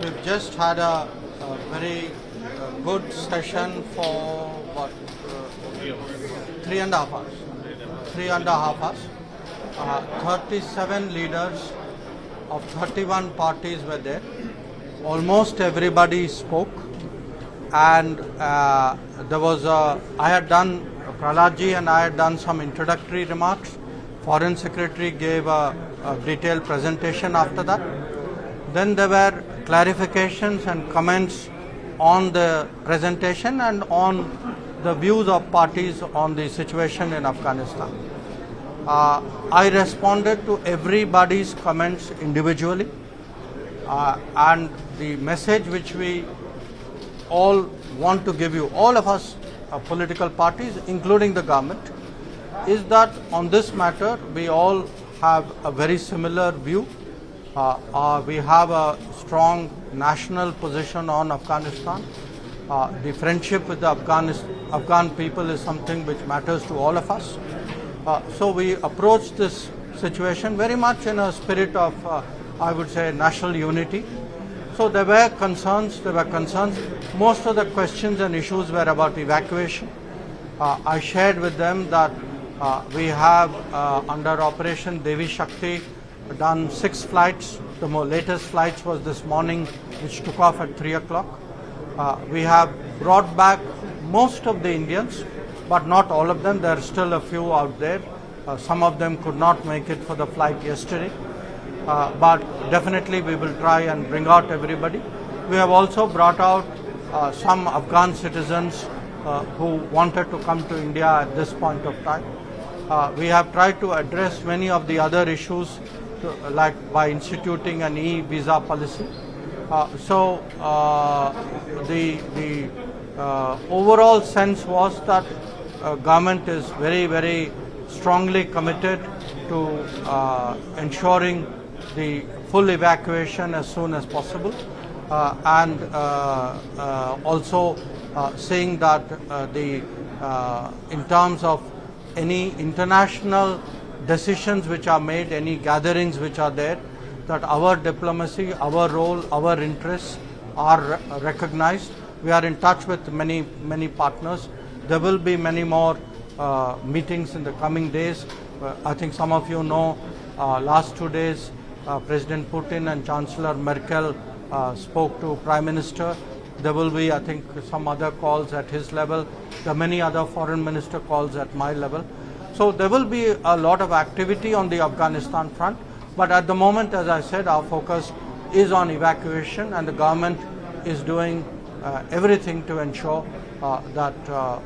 we've just had a very good session for what 3.5 hours. 3.5 hours. 37 leaders of 31 parties were there. Almost everybody spoke, and there was I had done Praladji and I had done some introductory remarks. Foreign Secretary gave a detailed presentation after that. Then there were clarifications and comments on the presentation and on the views of parties on the situation in Afghanistan. I responded to everybody's comments individually, and the message which we all want to give you, all of us political parties, including the government, is that on this matter we all have a very similar view. We have a strong national position on Afghanistan. The friendship with the Afghan people is something which matters to all of us. So we approach this situation very much in a spirit of, I would say, national unity. So there were concerns. Most of the questions and issues were about evacuation. I shared with them that we have under Operation Devi Shakti done 6 flights. The latest flights was this morning, which took off at 3 o'clock. We have brought back most of the Indians, but not all of them. There are still a few out there. Some of them could not make it for the flight yesterday. But definitely we will try and bring out everybody. We have also brought out some Afghan citizens who wanted to come to India at this point of time. We have tried to address many of the other issues, like by instituting an e-visa policy. So the overall sense was that government is very, very strongly committed to ensuring the full evacuation as soon as possible, and also saying that in terms of any international decisions which are made, any gatherings which are there, that our diplomacy, our role, our interests are recognized. We are in touch with many partners. There will be many more meetings in the coming days. I think some of you know, last 2 days President Putin and Chancellor Merkel spoke to Prime Minister. There will be, I think, some other calls at his level. There are many other foreign minister calls at my level. So there will be a lot of activity on the Afghanistan front. But at the moment, as I said, our focus is on evacuation, and the government is doing everything to ensure that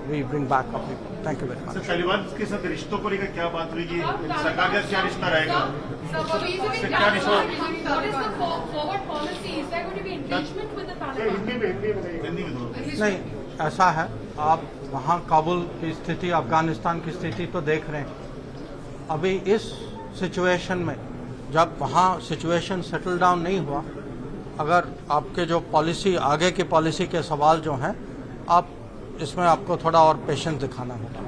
we bring back our people. Thank you very much. Taliban के साथ रिश्तों को लेकर क्या बात हुई? सरकार का क्या रिश्ता रहेगा? नहीं, ऐसा है, आप वहाँ काबुल की स्थिति, अफगानिस्तान की स्थिति तो देख रहे हैं. अभी इस सिचुएशन में जब वहाँ सिचुएशन सेटल डाउन नहीं हुआ, अगर आपके जो पॉलिसी, आगे की पॉलिसी के सवाल जो हैं, आप इसमें आपको थोड़ा और पेशेंस दिखाना होगा.